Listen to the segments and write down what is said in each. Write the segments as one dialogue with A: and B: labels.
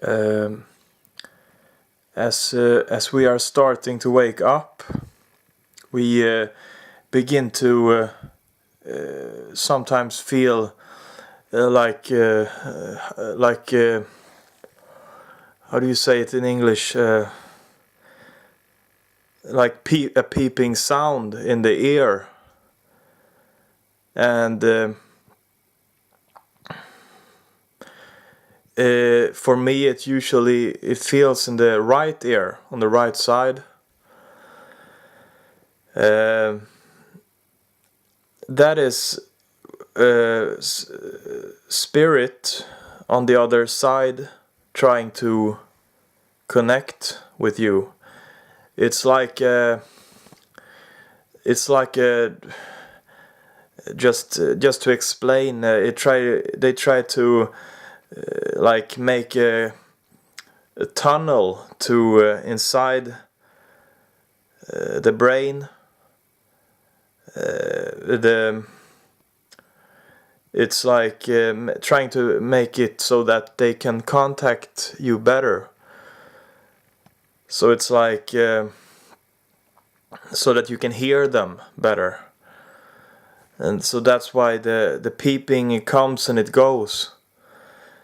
A: Um, as we are starting to wake up, we begin to sometimes feel like how do you say it in English? Like a peeping sound in the ear, and for me it feels in the right ear, on the right side. That is spirit on the other side trying to connect with you. It's like just to explain, they try to like make a tunnel to inside the brain. It's like trying to make it so that they can contact you better. So it's like so that you can hear them better. And so that's why the peeping, it comes and it goes.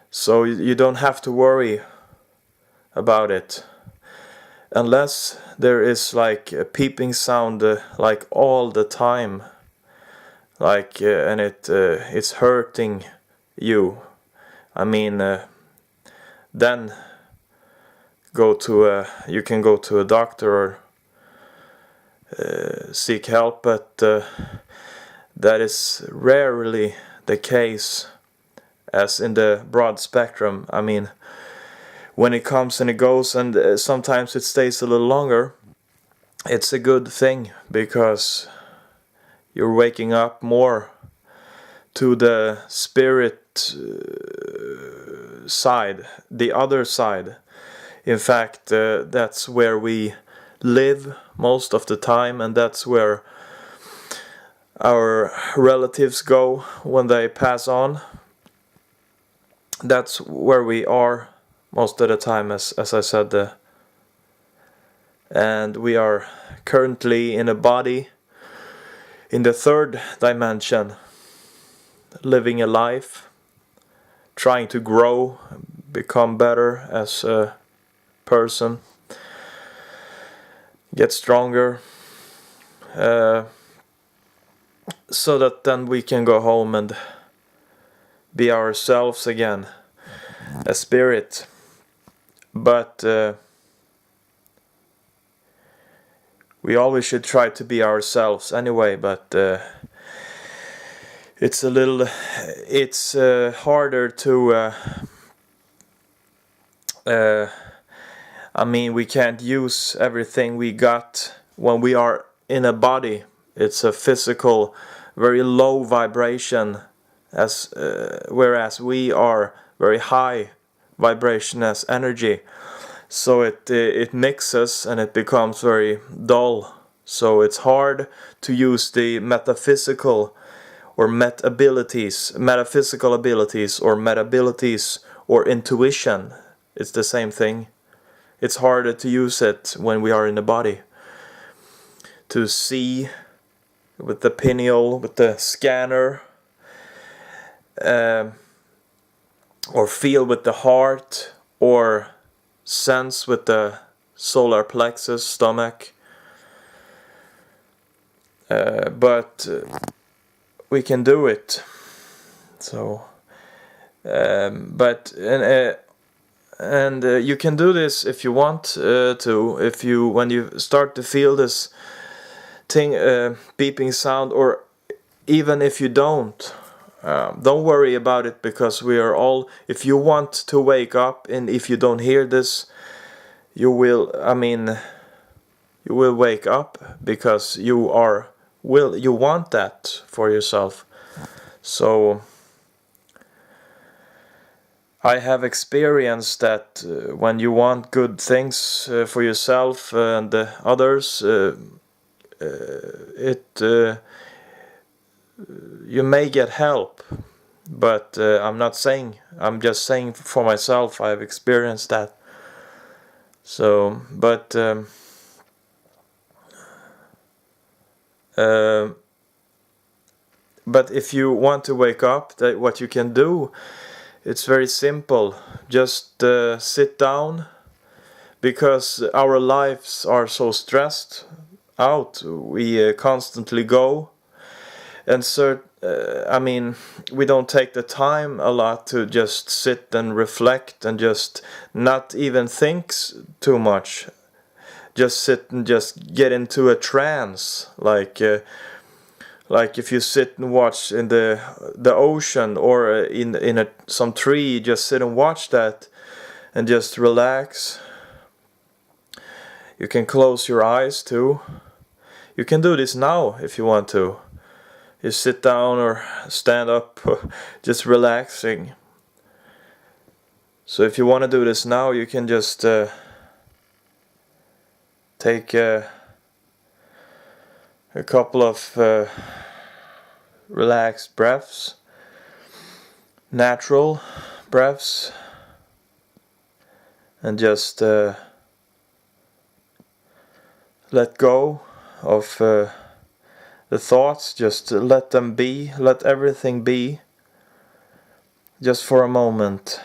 A: So you don't have to worry about it. Unless there is like a peeping sound like all the time. Like and it's hurting you. I mean then you can go to a doctor or seek help, but that is rarely the case as in the broad spectrum. I mean, when it comes and it goes, and sometimes it stays a little longer, it's a good thing, because you're waking up more to the spirit side, the other side. In fact, that's where we live most of the time, and that's where our relatives go when they pass on. That's where we are most of the time, as I said. And we are currently in a body in the third dimension, living a life, trying to grow, become better as a person, get stronger, so that then we can go home and be ourselves again, a spirit. But we always should try to be ourselves anyway, but it's harder to I mean, we can't use everything we got when we are in a body. It's a physical, very low vibration, whereas we are very high vibration as energy. So it mixes and it becomes very dull. So it's hard to use the metaphysical abilities or intuition. It's the same thing. It's harder to use it when we are in the body. To see with the pineal, with the scanner, or feel with the heart, or sense with the solar plexus, stomach. But we can do it. So, and you can do this if you want to. When you start to feel this thing, beeping sound, or even if you don't worry about it, because we are all, if you want to wake up and if you don't hear this, you will wake up, because you want that for yourself. So I have experienced that when you want good things for yourself and others, you may get help. But I'm just saying for myself, I've experienced that. So, uh, but if you want to wake up, what you can do, it's very simple. Just sit down, because our lives are so stressed out. We constantly go, and we don't take the time a lot to just sit and reflect and just not even think too much. Just sit and just get into a trance, like if you sit and watch in the ocean, or in some tree, just sit and watch that and just relax. You can close your eyes too. You can do this now if you want to. You sit down or stand up, just relaxing. So if you want to do this now, you can just take a couple of relaxed breaths, natural breaths, and just let go of the thoughts. Just let them be, let everything be, just for a moment.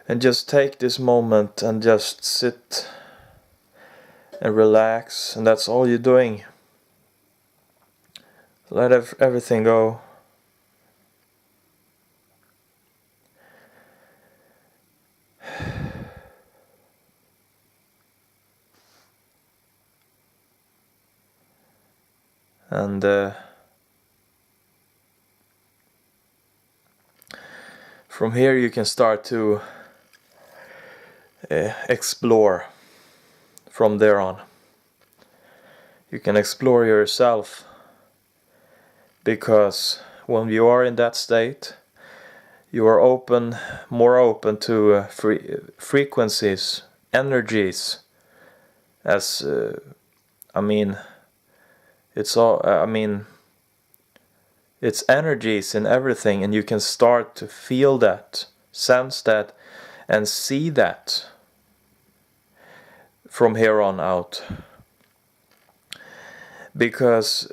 A: And just take this moment and just sit and relax, and that's all you're doing. Let everything go. And from here you can start to explore. From there on, you can explore yourself, because when you are in that state, you are more open to frequencies, energies. As it's all. It's energies in everything, and you can start to feel that, sense that, and see that from here on out. Because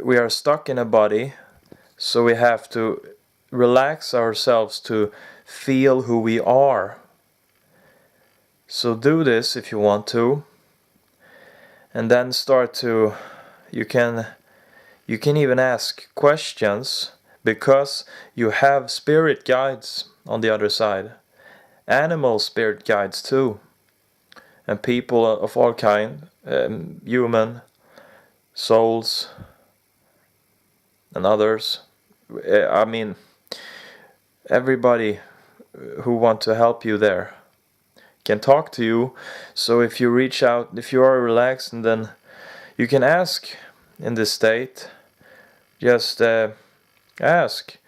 A: we are stuck in a body, so we have to relax ourselves to feel who we are. So do this if you want to, and then you can even ask questions, because you have spirit guides on the other side, animal spirit guides too, and people of all kind, human souls and others. Everybody who want to help you there can talk to you. So if you reach out, if you are relaxed, and then you can ask in this state, just ask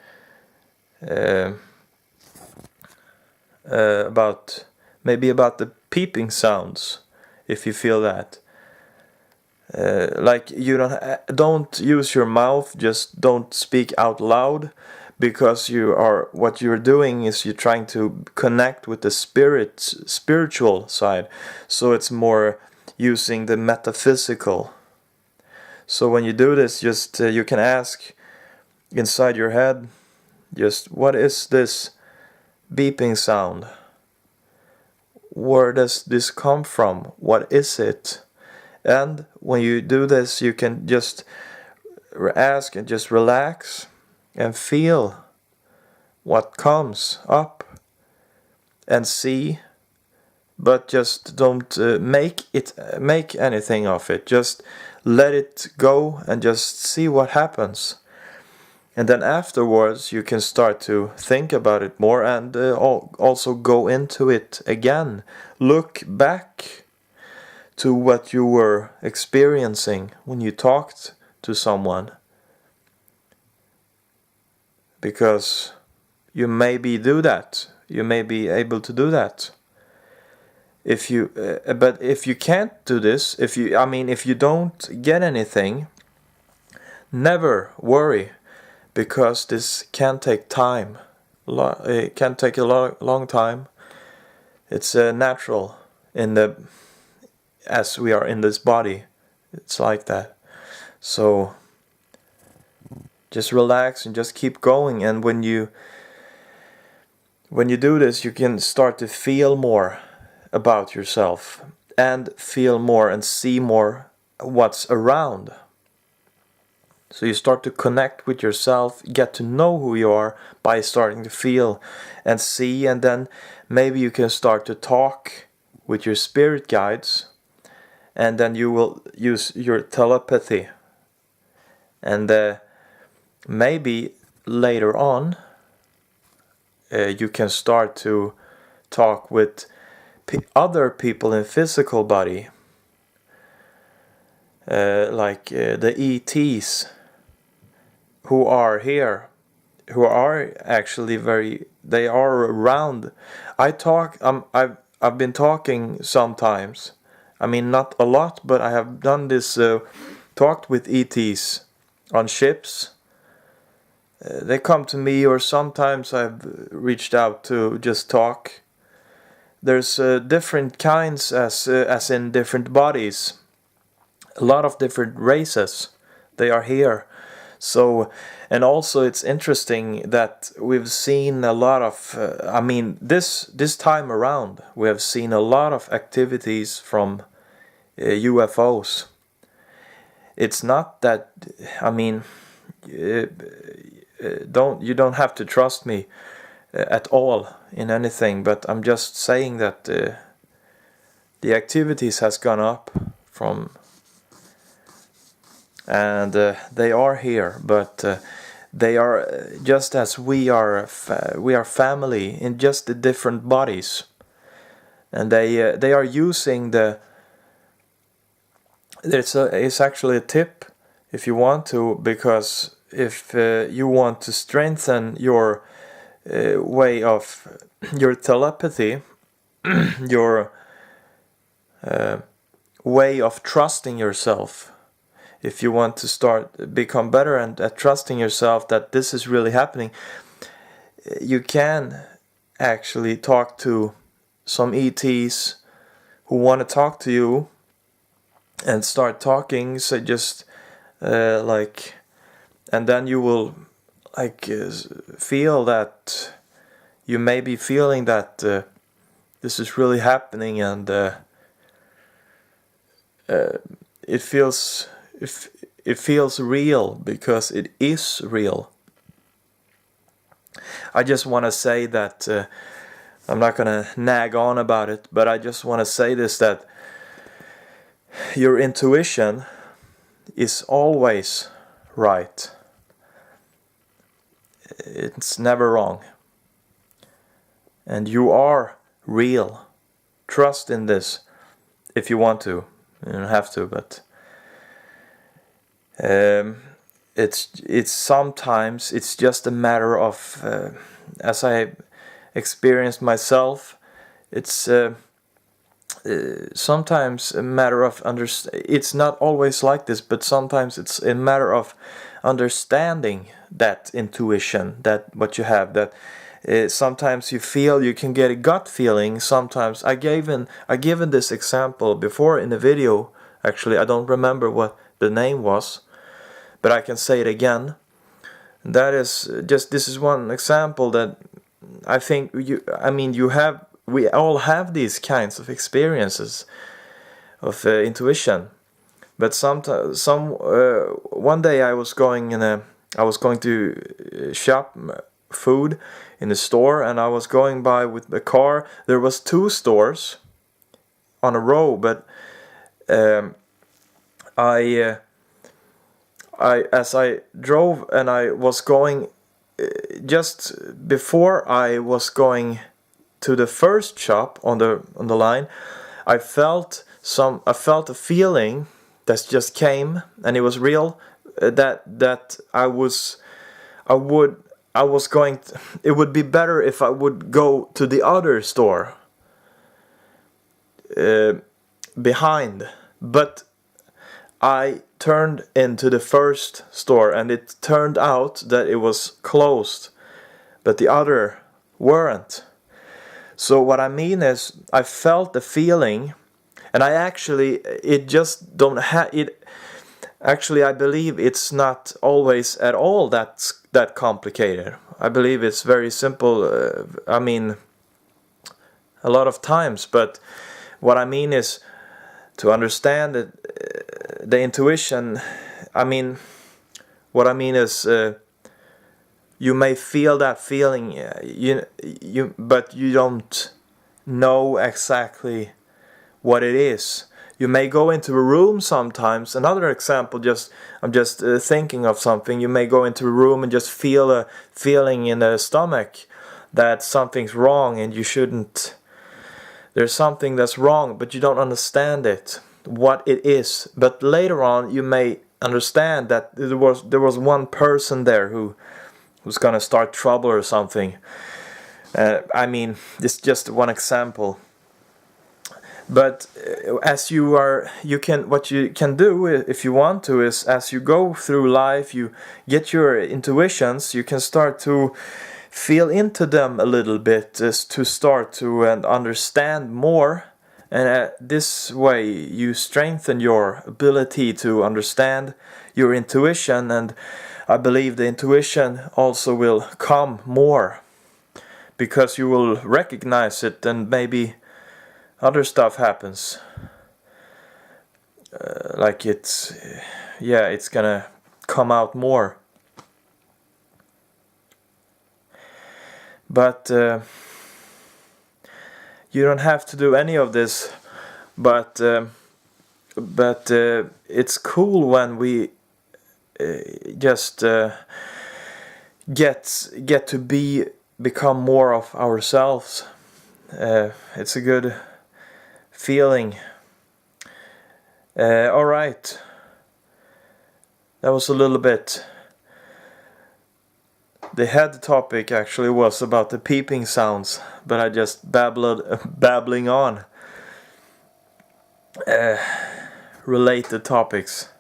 A: about the peeping sounds, if you feel that. Like you don't use your mouth, just don't speak out loud, because what you're doing is you're trying to connect with the spiritual side. So it's more using the metaphysical. So when you do this, just you can ask inside your head, just what is this beeping sound? Where does this come from? What is it? And when you do this, you can just ask and just relax and feel what comes up and see, but just don't make anything of it. Just let it go and just see what happens. And then afterwards you can start to think about it more, and also go into it again. Look back to what you were experiencing when you talked to someone. Because you maybe do that. You may be able to do that. But if you can't do this, if you don't get anything, never worry. because this can take time. It can take a long time. It's natural as we are in this body. It's like that. So just relax and just keep going. And when you do this, you can start to feel more about yourself and feel more and see more what's around. So you start to connect with yourself, get to know who you are by starting to feel and see, and then maybe you can start to talk with your spirit guides, and then you will use your telepathy. And maybe later on you can start to talk with other people in physical body, like the ETs who are here, who are actually they are around. I've been talking sometimes. I mean, not a lot, but I have done this, talked with ETs on ships. They come to me, or sometimes I've reached out to just talk. There's different kinds, as in different bodies. A lot of different races. They are here. So, and also it's interesting that we've seen a lot of, this time around, we have seen a lot of activities from UFOs. It's not that, you don't have to trust me at all in anything, but I'm just saying that the activities has gone up from, and they are here, but they are just as we are family in just the different bodies, and they are using it's actually a tip if you want to, because if you want to strengthen your way of your telepathy, your way of trusting yourself, if you want to become better at trusting yourself that this is really happening, you can actually talk to some ETs who want to talk to you and start talking. So just and then you will feel that you may be feeling that this is really happening, and it feels real, because it is real. I just want to say that I'm not gonna nag on about it, but I just want to say this, that your intuition is always right. It's never wrong. And you are real. Trust in this if you want to. You don't have to, but it's sometimes it's just a matter of, as I experienced myself, it's sometimes a matter of it's not always like this, but sometimes it's a matter of understanding that intuition, that what you have, that sometimes you feel, you can get a gut feeling. Sometimes I given this example before in the video. Actually, I don't remember what the name was, but I can say it again. That is just, this is one example that I think we all have these kinds of experiences of intuition. But one day I was going to shop food in a store, and I was going by with the car. There was 2 stores on a row, but as I drove and I was going, just before I was going to the first shop on the line, I felt a feeling that just came, and it was real, that it would be better if I would go to the other store behind, but I turned into the first store, and it turned out that it was closed, but the other weren't. So what I mean is, I felt the feeling, and it just don't have it. Actually, I believe it's not always at all that complicated. I believe it's very simple. I mean, a lot of times. But what I mean is, to understand it, the intuition. I mean, what I mean is, you may feel that feeling, but you don't know exactly what it is. You may go into a room sometimes. Another example, I'm just thinking of something. You may go into a room and just feel a feeling in the stomach that something's wrong, and you shouldn't. There's something that's wrong, but you don't understand it, what it is. But later on, you may understand that there was one person there who's gonna start trouble or something. I mean, this is just one example. But what you can do if you want to is, as you go through life, you get your intuitions, you can start to feel into them a little bit, to start to understand more, and this way you strengthen your ability to understand your intuition, and I believe the intuition also will come more because you will recognize it, and maybe other stuff happens, like it's gonna come out more. But you don't have to do any of this. But it's cool when we just get to become more of ourselves. It's a good feeling. Alright. That was a little bit. The head topic actually was about the peeping sounds, but I just babbling on. Related topics.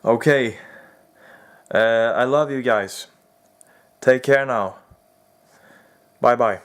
A: Okay. I love you guys. Take care now. Bye bye.